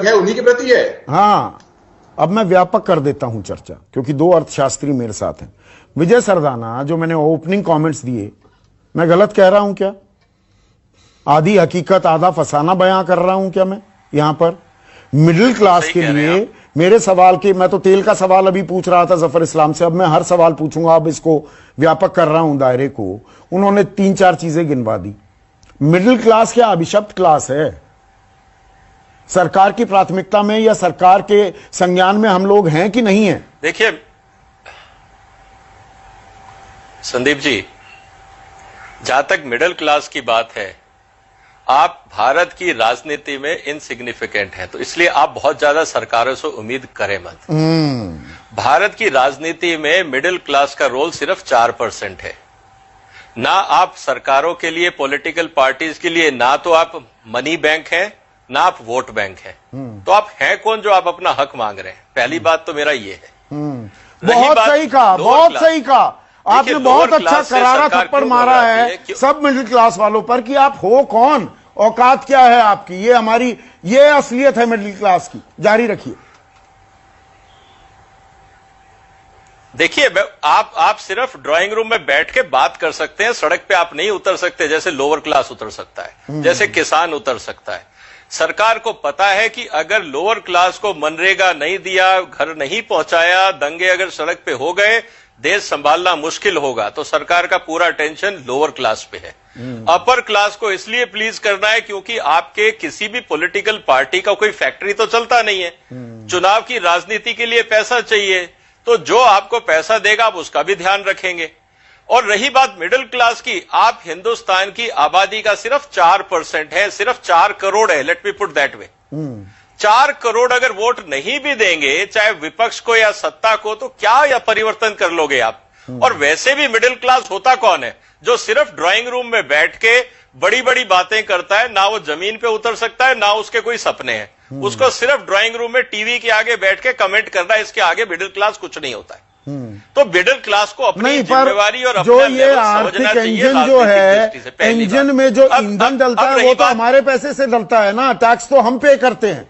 है उन्हीं के प्रति है। हाँ, अब मैं व्यापक कर देता हूं चर्चा, क्योंकि दो अर्थशास्त्री मेरे साथ हैं। विजय सरदाना, जो मैंने ओपनिंग कमेंट्स दिए, मैं गलत कह रहा हूं क्या? आधी हकीकत आधा फसाना बयां कर रहा हूं क्या मैं यहां पर? मिडिल क्लास के लिए मेरे सवाल के, मैं तो तेल का सवाल अभी पूछ रहा था जफर इस्लाम से, अब मैं हर सवाल पूछूंगा, अब इसको व्यापक कर रहा हूं दायरे को। उन्होंने 3-4 चीजें गिनवा दी। मिडिल क्लास क्या अभिशप्त क्लास है? सरकार की प्राथमिकता में या सरकार के संज्ञान में हम लोग हैं कि नहीं हैं? देखिए संदीप जी, जहां तक मिडिल क्लास की बात है, आप भारत की राजनीति में इनसिग्निफिकेंट हैं, तो इसलिए आप बहुत ज्यादा सरकारों से उम्मीद करें मत। भारत की राजनीति में मिडिल क्लास का रोल सिर्फ 4% है। ना आप सरकारों के लिए, पॉलिटिकल पार्टीज के लिए, ना तो आप मनी बैंक हैं, ना आप वोट बैंक हैं। तो आप हैं कौन जो आप अपना हक मांग रहे हैं? पहली बात तो मेरा ये है। बहुत सही कहा, बहुत सही कहा आपने, बहुत अच्छा करारा थप्पड़ मारा है सब मिडिल क्लास वालों पर कि आप हो कौन, औकात क्या है आपकी। ये हमारी, ये असलियत है मिडिल क्लास की। जारी रखिए। देखिए, आप सिर्फ ड्राइंग रूम में बैठ के बात कर सकते हैं, सड़क पे आप नहीं उतर सकते। जैसे लोअर क्लास उतर सकता है, जैसे किसान उतर सकता है। सरकार को पता है कि अगर लोअर क्लास को मनरेगा नहीं दिया, घर नहीं पहुंचाया, दंगे अगर सड़क पे हो गए, देश संभालना मुश्किल होगा। तो सरकार का पूरा अटेंशन लोअर क्लास पे है। अपर क्लास को इसलिए प्लीज करना है क्योंकि आपके किसी भी पॉलिटिकल पार्टी का कोई फैक्ट्री तो चलता नहीं है। चुनाव की राजनीति के लिए पैसा चाहिए, तो जो आपको पैसा देगा आप उसका भी ध्यान रखेंगे। और रही बात मिडिल क्लास की, आप हिंदुस्तान की आबादी का सिर्फ 4% है, सिर्फ 4 करोड़ है। Let me put that way. 4 crore अगर वोट नहीं भी देंगे, चाहे विपक्ष को या सत्ता को, तो क्या या परिवर्तन कर लोगे आप? और वैसे भी मिडिल क्लास होता कौन है? जो सिर्फ ड्राइंग रूम में बैठ के बड़ी बड़ी बातें करता है, ना वो जमीन पे उतर सकता है, ना उसके कोई सपने हैं। उसको सिर्फ ड्राइंग रूम में टीवी के आगे बैठ के कमेंट करना है, इसके आगे मिडिल क्लास कुछ नहीं होता है। तो मिडिल क्लास को अपनी जिम्मेवारी और जो ये आर्थिक इंजन जो है, इंजन में जो ईंधन डलता है वो तो हमारे पैसे से डलता है ना, टैक्स तो हम पे करते हैं।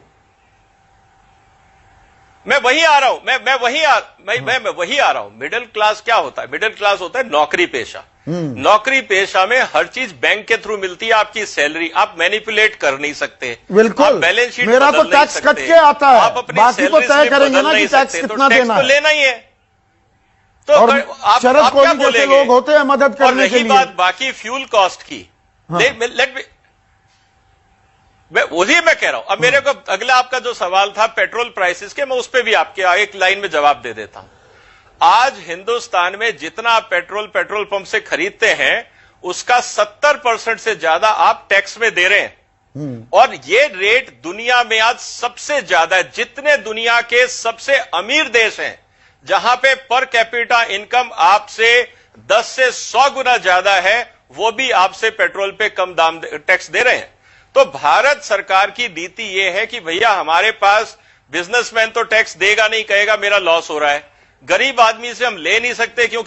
मैं वही आ रहा हूं, मैं वही आ रहा हूं। मिडिल क्लास क्या होता है? मिडिल क्लास होता है नौकरी पेशा। नौकरी पेशा में हर चीज बैंक के थ्रू मिलती है। आपकी सैलरी आप मैनिपुलेट कर नहीं सकते। बिल्कुल, बैलेंस शीट मेरा तो टैक्स कट के आता है, आप अपनी बाकी तो तय करेंगे ना कि टैक्स कितना देना है। लेना ही है। तो और शरद कोहली जैसे लोग होते हैं मदद करने के लिए। बात बाकी फ्यूल कॉस्ट की, लेट मी, वही मैं कह रहा हूं। अब मेरे को अगला आपका जो सवाल था पेट्रोल प्राइसेस के, मैं उस पर भी आपके एक लाइन में जवाब दे देता हूं। आज हिंदुस्तान में जितना आप पेट्रोल पंप से खरीदते हैं, उसका 70% से ज्यादा आप टैक्स में दे रहे हैं। और ये रेट दुनिया में आज सबसे ज्यादा है। जितने दुनिया के सबसे अमीर देश हैं, जहां पे पर कैपिटा इनकम आपसे 10 से 100 गुना ज्यादा है, वो भी आपसे पेट्रोल पे कम दाम टैक्स दे रहे हैं। तो भारत सरकार की नीति यह है कि भैया हमारे पास बिजनेसमैन तो टैक्स देगा नहीं, कहेगा मेरा लॉस हो रहा है। गरीब आदमी से हम ले नहीं सकते क्योंकि